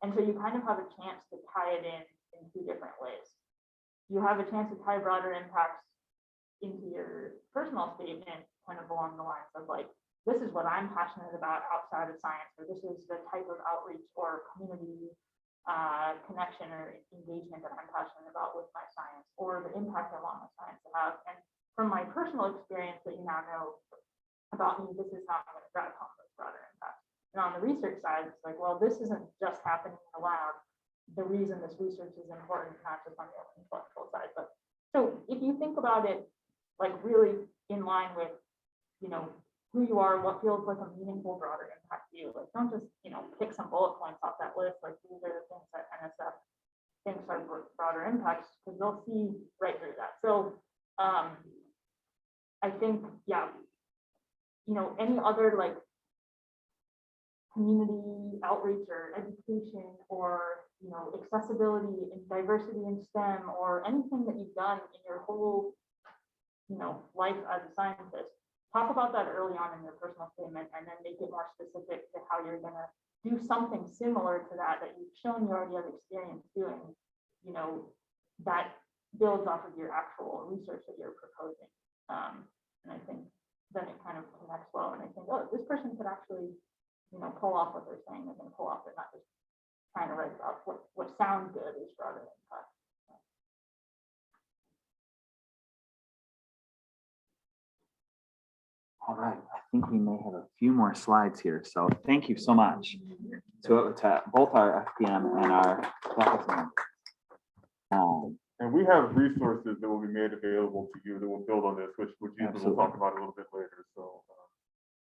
And so you kind of have a chance to tie it in 2 different ways. You have a chance to tie broader impacts into your personal statement, kind of along the lines of like, this is what I'm passionate about outside of science, or this is the type of outreach or community connection or engagement that I'm passionate about with my science, or the impact I want my science to have. And from my personal experience that you now know about me, this is how I'm going to drive home those broader impacts. And on the research side, it's like, well, this isn't just happening in the lab. The reason this research is important, not just on the intellectual side, but so if you think about it, like really in line with, you know, who you are, what feels like a meaningful broader impact to you, like don't just, you know, pick some bullet points off that list, like these are the things that NSF thinks are broader impacts, because they'll see right through that. So I think, yeah, you know, any other like community outreach or education or, you know, accessibility and diversity in STEM or anything that you've done in your whole, you know, life as a scientist, talk about that early on in your personal statement and then make it more specific to how you're going to do something similar to that you've shown you already have experience doing, you know, that builds off of your actual research that you're proposing. And I think then it kind of connects well. And I think, oh, this person could actually, you know, pull off what they're saying and then pull off. They're not just trying to write about what sounds good is broader impact. All right, I think we may have a few more slides here. So thank you so much to both our FPM and our faculty members. And we have resources that will be made available to you that will build on this, which Ethan will Absolutely. talk about a little bit later. So,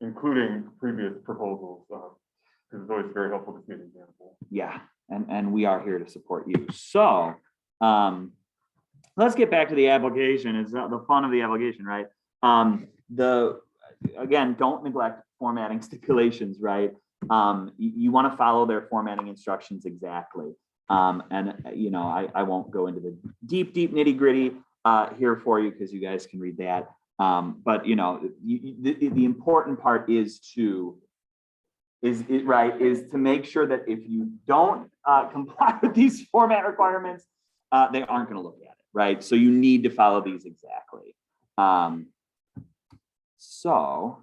including previous proposals, because it's always very helpful to see an example. Yeah, and we are here to support you. So let's get back to the application. It's the fun of the application, right? Again, don't neglect formatting stipulations, right? You want to follow their formatting instructions exactly. And you know, I won't go into the deep nitty gritty here for you because you guys can read that. But you know, the important part is to make sure that if you don't comply with these format requirements, they aren't going to look at it, right? So you need to follow these exactly. So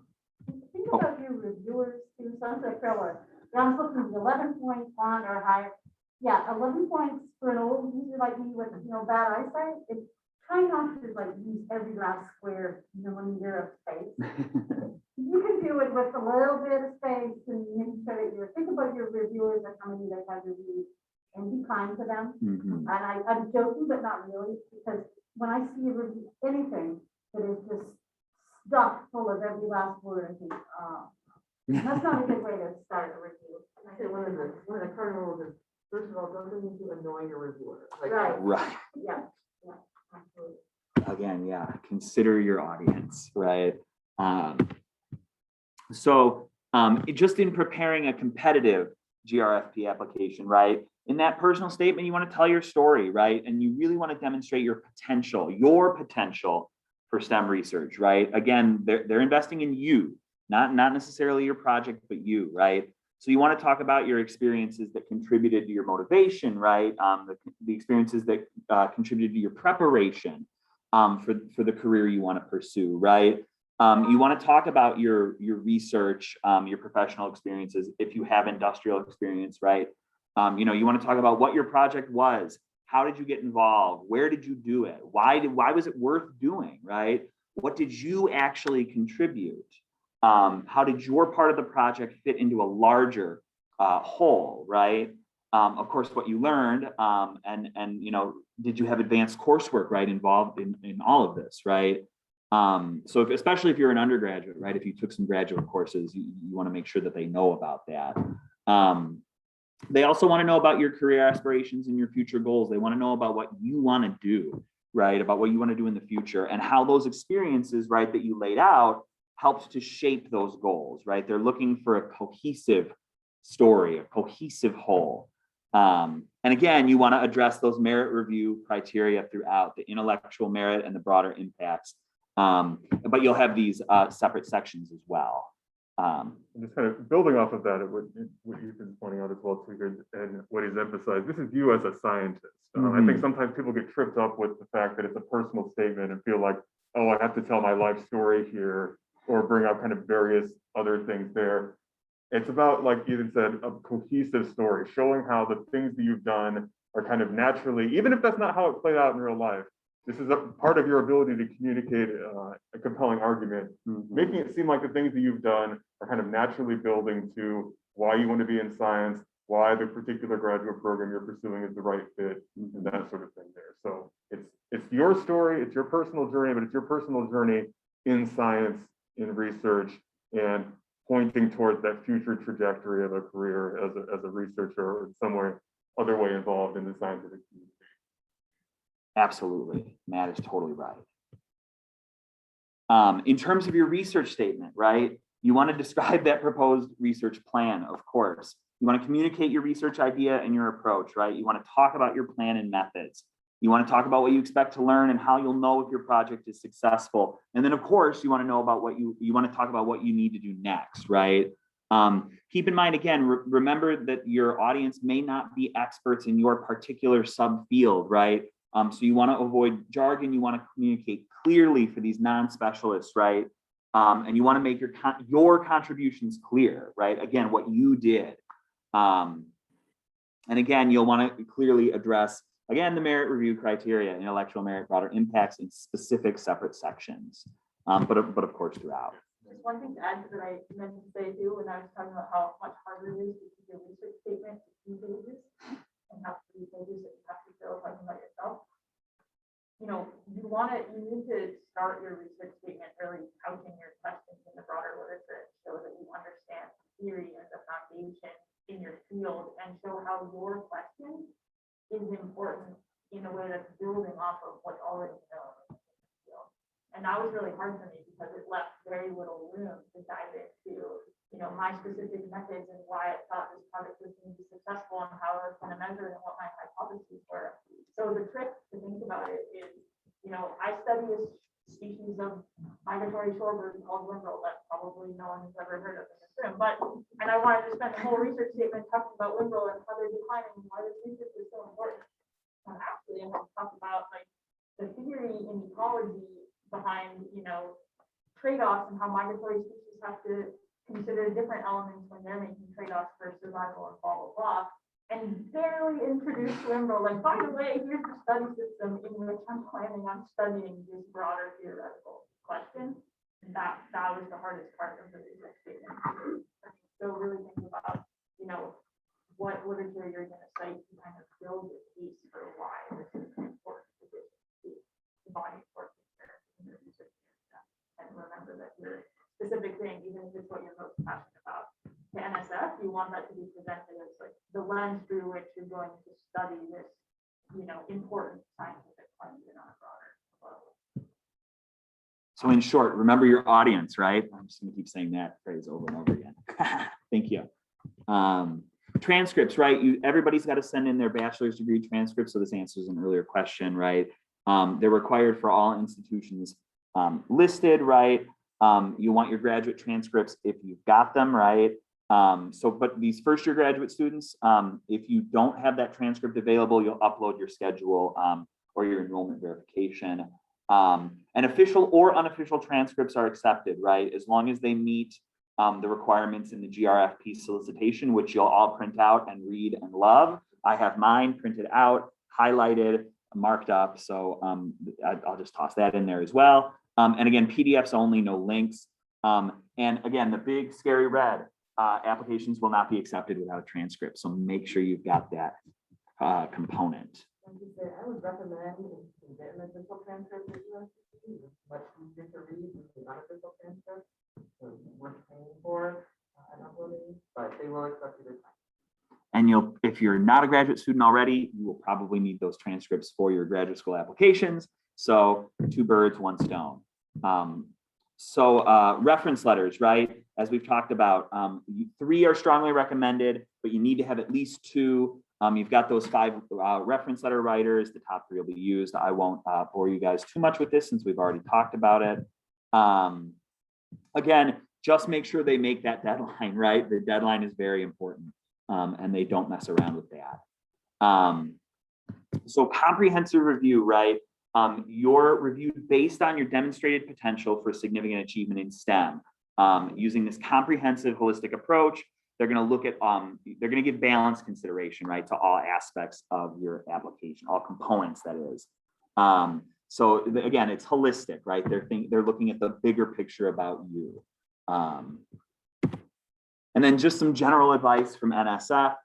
Think about your reviewers too, sounds like filler. I was looking at the 11 point font or higher. Yeah, 11 points for an old user like me with, you know, bad eyesight. It's try not to like use every last square millimeter of space. You can do it with a little bit of space and make sure that you think about your reviewers and how many they have reviewed and be kind to them. mhm. And I'm joking, but not really, because when I see a review, anything that is just stuck full of every last word, I think, that's not a good way to start a review. I say one of the cardinal rules is, first of all, don't do anything to annoy your reviewer. Like, Right. Right. Yeah, absolutely. Again, yeah, consider your audience, right? So just in preparing a competitive GRFP application, right? In that personal statement, you want to tell your story, right? And you really want to demonstrate your potential for STEM research, right? Again, they're investing in you, not necessarily your project, but you, right? So you want to talk about your experiences that contributed to your motivation, right? The experiences that contributed to your preparation for the career you want to pursue, right? You want to talk about your research, your professional experiences, if you have industrial experience, right? You know, you want to talk about what your project was. How did you get involved? Where did you do it? Why was it worth doing, right? What did you actually contribute? How did your part of the project fit into a larger whole, right? Of course, what you learned, and you know, did you have advanced coursework, right, involved in all of this, right? So especially if you're an undergraduate, right, if you took some graduate courses, you want to make sure that they know about that. They also want to know about your career aspirations and your future goals. They want to know about what you want to do, right, about what you want to do in the future and how those experiences, right, that you laid out helped to shape those goals, right? They're looking for a cohesive story, a cohesive whole. And again, you want to address those merit review criteria throughout, the intellectual merit and the broader impacts. But you'll have these separate sections as well. And just kind of building off of that, what you've been pointing out as well too here, and what he's emphasized, this is you as a scientist. I think sometimes people get tripped up with the fact that it's a personal statement and feel like, oh, I have to tell my life story here or bring up kind of various other things there. It's about, like Ethan said, a cohesive story, showing how the things that you've done are kind of naturally, even if that's not how it played out in real life, this is a part of your ability to communicate a compelling argument, making it seem like the things that you've done are kind of naturally building to why you want to be in science, why the particular graduate program you're pursuing is the right fit, and that sort of thing there. So it's your story, it's your personal journey, but it's your personal journey in science, in research, and pointing towards that future trajectory of a career as a researcher or in some way, other way involved in the scientific community. Absolutely. Matt is totally right. In terms of your research statement, right? You want to describe that proposed research plan, of course. You want to communicate your research idea and your approach, right? You want to talk about your plan and methods. You want to talk about what you expect to learn and how you'll know if your project is successful. And then of course, you want to know about what you want to talk about what you need to do next, right? Keep in mind, again, remember that your audience may not be experts in your particular subfield, right? So you want to avoid jargon, you want to communicate clearly for these non-specialists, right? And you want to make your contributions clear, right? Again, what you did. And again, you'll want to clearly address, again, the merit review criteria, intellectual merit, broader impacts in specific separate sections, but of course throughout. Just one thing to add that I meant to say too, when I was talking about how much harder it is to keep your research statement to 2 pages and have 3 pages that you have to fill talking about yourself. You need to start your research statement really couching your questions in the broader literature so that you understand theory as a foundation in your field and show how your question is important in a way that's building off of what's already known in the field. And that was really hard for me because it left very little room to dive into, my specific methods and why I thought this project was going to be successful and how I was going to measure it and what my hypotheses were. So the trick to think about it is, I study a species of migratory shorebird called whimbrel that probably no one has ever heard of in this room. And I wanted to spend the whole research statement talking about whimbrel and how they're declining and why this research is so important. And actually, I'm going to talk about the theory in ecology behind, trade-offs and how migratory species have to consider different elements when they're making trade-offs for survival and blah, blah, blah. And barely introduce whimbrel. By the way, here's the study system in which I'm planning on studying this broader theoretical question. And that was the hardest part of the research statement. So really think about, what literature you're going to cite to kind of build a case for why this is an important position to the body of work in your research area. And remember that your specific thing, even if it's what you're most passionate about, to NSF, you want that to be presented as the lens through which you're going to study this, important scientific question on a broader level. So in short, remember your audience, right? I'm just going to keep saying that phrase over and over again. Thank you. Transcripts, right? Everybody's got to send in their bachelor's degree transcripts. So this answers an earlier question, right? They're required for all institutions listed, right? You want your graduate transcripts if you've got them, right? But these first year graduate students, if you don't have that transcript available, you'll upload your schedule or your enrollment verification. And official or unofficial transcripts are accepted, right? As long as they meet the requirements in the Grfp solicitation, which you'll all print out and read and love. I have mine printed out, highlighted, marked up. So I'll just toss that in there as well. And again, PDFs only, no links. And again, the big scary red, applications will not be accepted without a transcript. So make sure you've got that component. I would recommend get an official transcript if you want to see. It's much easier to read than the unofficial transcript. So worth paying for and uploading, but they will accept your time. And if you're not a graduate student already, you will probably need those transcripts for your graduate school applications. So 2 birds, 1 stone. Reference letters, right? As we've talked about, 3 are strongly recommended, but you need to have at least 2. You've got those 5 reference letter writers. The top 3 will be used. I won't bore you guys too much with this since we've already talked about it. Again, just make sure they make that deadline, right? The deadline is very important, and they don't mess around with that. So comprehensive review, right? You're reviewed based on your demonstrated potential for significant achievement in STEM. Using this comprehensive holistic approach, they're going to look at, they're going to give balanced consideration, right, to all aspects of your application, all components, that is. So again, it's holistic, right? They're looking at the bigger picture about you. And then just some general advice from NSF.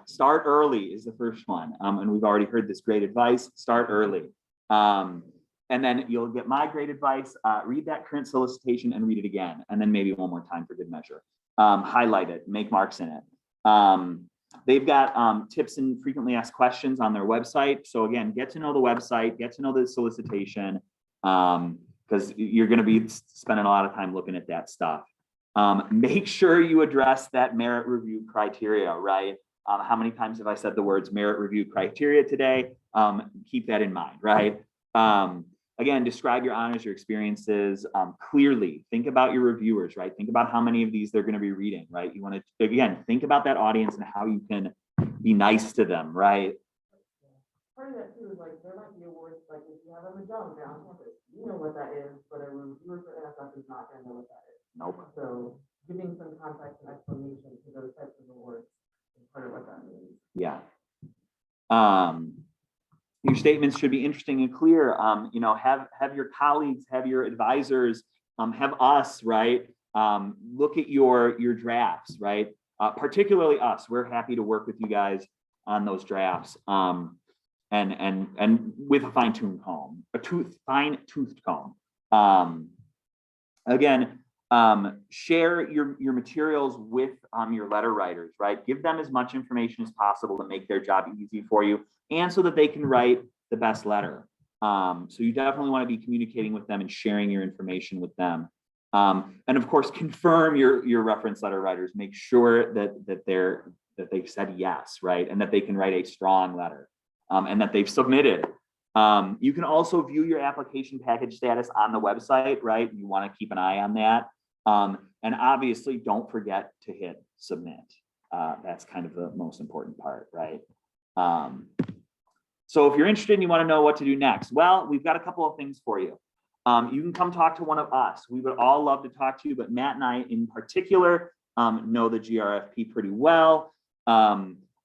Start early is the first one. And we've already heard this great advice, start early. And then you'll get my great advice, read that current solicitation and read it again. And then maybe one more time for good measure. Highlight it, make marks in it. They've got tips and frequently asked questions on their website. So again, get to know the website, get to know the solicitation, because you're going to be spending a lot of time looking at that stuff. Make sure you address that merit review criteria, right? How many times have I said the words merit review criteria today? Keep that in mind, right? Again, describe your honors, your experiences clearly. Think about your reviewers, right? Think about how many of these they're going to be reading, right? You want to, again, think about that audience and how you can be nice to them, right? Part of that too is like, there might be awards, like if you have a Magellan on campus, you know what that is, but a reviewer for NSF is not going to know what that is. Nope. So giving some context and explanation to those types of awards is part of what that means. Yeah. Your statements should be interesting and clear. You know, have your colleagues, have your advisors, have us, right? Look at your drafts, right? Particularly us. We're happy to work with you guys on those drafts. And with a fine-tuned comb, fine-toothed comb. Again, share your materials with your letter writers, right? Give them as much information as possible to make their job easy for you and so that they can write the best letter. So you definitely want to be communicating with them and sharing your information with them. And of course, confirm your reference letter writers. Make sure that they've said yes, right? And that they can write a strong letter and that they've submitted. You can also view your application package status on the website, right? You want to keep an eye on that. And obviously don't forget to hit submit. That's kind of the most important part, right? So if you're interested and you want to know what to do next, well, we've got a couple of things for you. You can come talk to one of us. We would all love to talk to you, but Matt and I in particular know the GRFP pretty well.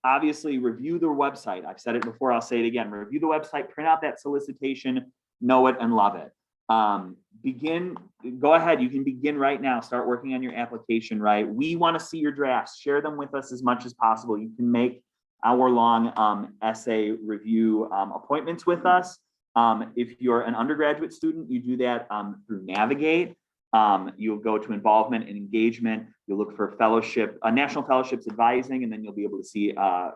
Obviously, review the website. I've said it before, I'll say it again. Review the website, print out that solicitation, know it and love it. Go ahead, you can begin right now. Start working on your application, right? We want to see your drafts. Share them with us as much as possible. You can make hour-long essay review appointments with us. If you're an undergraduate student, you do that through Navigate. You'll go to involvement and engagement. You'll look for fellowship, national fellowships advising, and then you'll be able to see all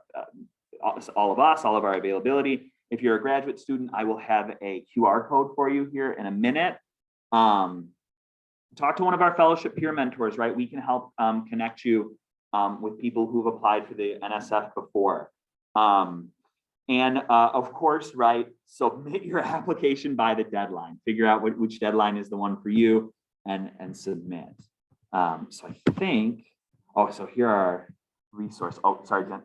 of us, all of our availability. If you're a graduate student, I will have a QR code for you here in a minute. Talk to one of our fellowship peer mentors, right? We can help connect you with people who've applied for the NSF before. And of course, right, submit your application by the deadline. Figure out which deadline is the one for you and submit. So I think, so here are resources. Oh, sorry, Jen.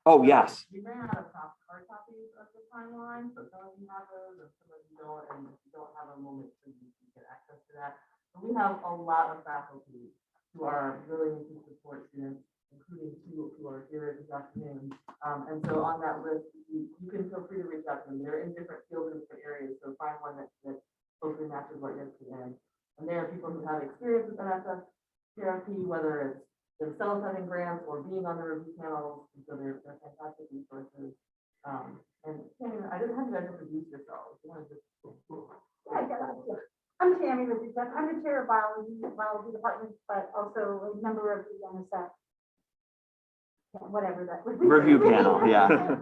Oh, yes. We ran out of hard copies of the timeline, so some of you have those, and some of you don't, and if you don't have a moment to get access to that. But we have a lot of faculty who are willing to support students, including two who are here this afternoon. And so on that list, you can feel free to reach out to them. They're in different fields and different areas, so find one that hopefully matches what you're in. And there are people who have experience with NSF therapy, whether it's themselves having grants or being on the review panels, and so they're fantastic resources. And Tammy, I didn't have you guys introduce yourselves. You want to just... I'm Tammy, I'm the chair of biology department, but also a member of the NSF. Whatever that would be. Review panel, yeah.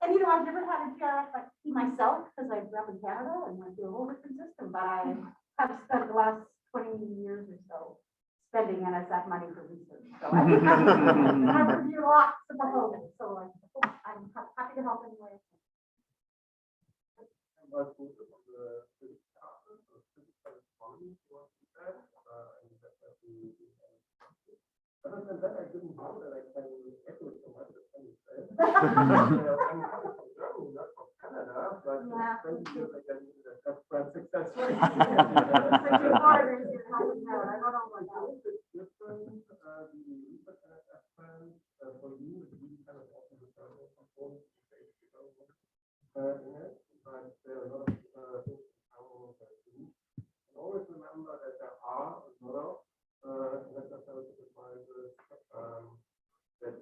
And you know, I've never had a GRFP myself because I grew up in Canada and went through a whole different system, but I have spent the last 20 years or so spending NSF money for research. So I review lots of proposals, so I'm happy to help anyway. Other than that, I didn't know that I can echo so much as Penny said. I'm coming from Germany, not from Canada, but 20 years I can do that brand successfully. It's a little bit different. in it, but there are a lot of things I will do. And always remember that there are a lot of mental health advisors that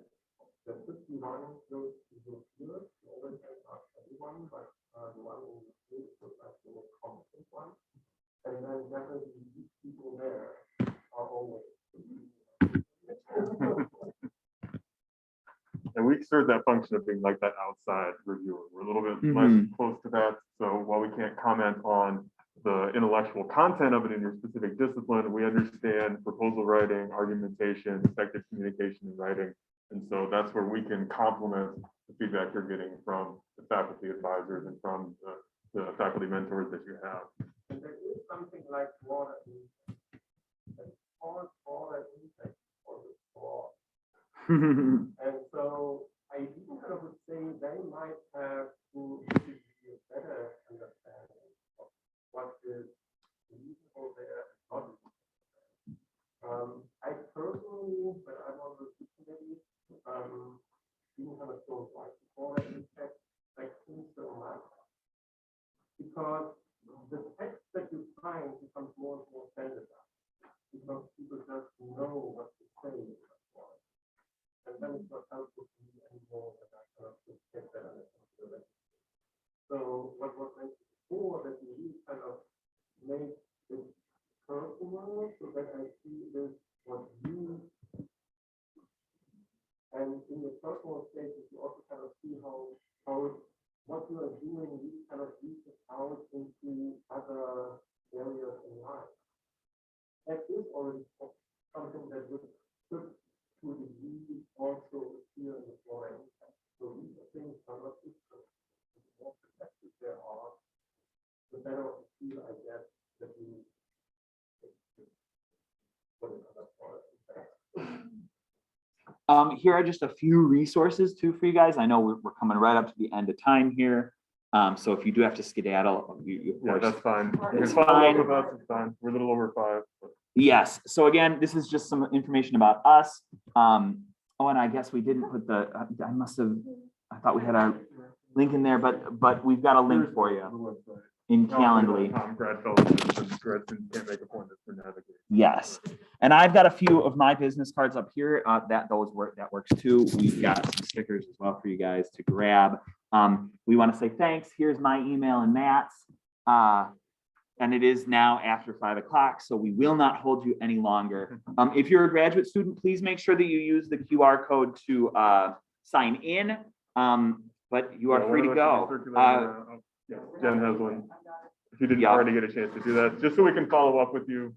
there should be one close to your peers. You always can ask everyone, but the one in the field is like the most competent one. And then definitely these people there are always. And we serve that function of being like that outside reviewer. We're a little bit less close to that. So while we can't comment on the intellectual content of it in your specific discipline, we understand proposal writing, argumentation, effective communication and writing. And so that's where we can complement the feedback you're getting from the faculty advisors and from the faculty mentors that you have. And there is something like water insect. It's called water insect or the fraud. And so I even kind of would say they might have to give you a better understanding of what is reasonable there and not reasonable. I personally, when I'm on the committee, even kind of don't like to call it insect, like things so much. Because the text that you find becomes more and more standardized. Because people just know what to say. And then it's not helpful to me anymore that I kind of just get that under consideration. So what makes it before that we really kind of make it personal so that I see this what you and in the personal stages you also kind of see how what you are doing really kind of reaches out into other areas in life. That is already something that should to a degree also appear in the flora impact. So these are things are not different. The more protected there are, the better of the feel I get that we put in other flora impact. Here are just a few resources too for you guys. I know we're coming right up to the end of time here. So if you do have to skedaddle, you Yeah, that's fine. It's Follow up fine. with us, it's fine. We're a little over 5. But. Yes. So again, this is just some information about us. Oh, and I guess we didn't put I thought we had our link in there, but we've got a link for you in Calendly. Grad fellowships and grad students can't make appointments for navigating. Yes. And I've got a few of my business cards up here that works too. We've got some stickers as well for you guys to grab. We want to say thanks. Here's my email and Matt's. And it is now after 5 o'clock, so we will not hold you any longer. If you're a graduate student, please make sure that you use the QR code to sign in, but you are free to go. Yes, Jen has one. If you didn't already get a chance to do that, just so we can follow up with you.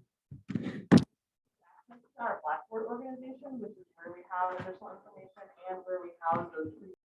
Our Blackboard organization, which is where we have additional information and where we house those